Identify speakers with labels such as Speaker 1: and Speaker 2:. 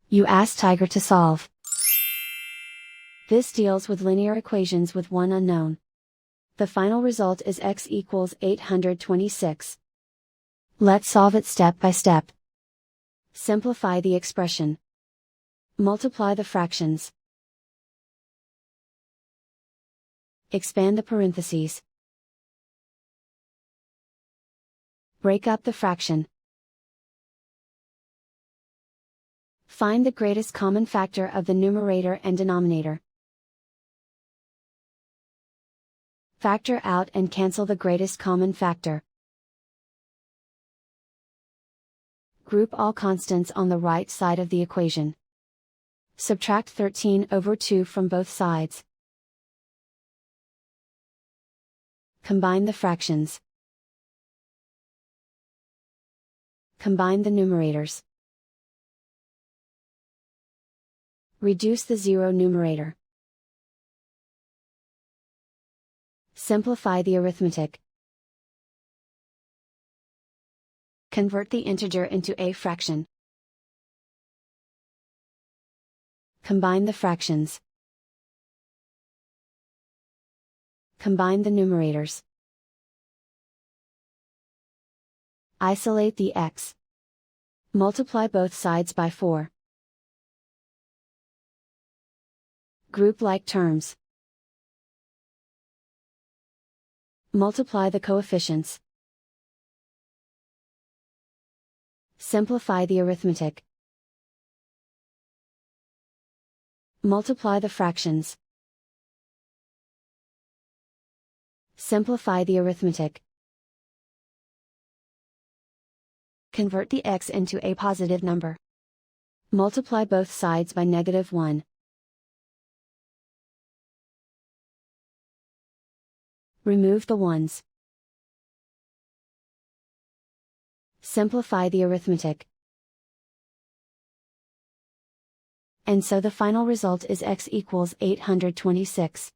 Speaker 1: You ask Tiger to solve. This deals with linear equations with one unknown. The final result is x equals 826. Let's solve it step by step. Simplify the expression. Multiply the fractions. Expand the parentheses. Break up the fraction. Find the greatest common factor of the numerator and denominator. Factor out and cancel the greatest common factor. Group all constants on the right side of the equation. Subtract 13 over 2 from both sides. Combine the fractions. Combine the numerators. Reduce the zero numerator. Simplify the arithmetic. Convert the integer into a fraction. Combine the fractions. Combine the numerators. Isolate the x. Multiply both sides by 4. Group like terms. Multiply the coefficients. Simplify the arithmetic. Multiply the fractions. Simplify the arithmetic. Convert the x into a positive number. Multiply both sides by -1. Remove the ones. Simplify the arithmetic. And so the final result is x equals 826.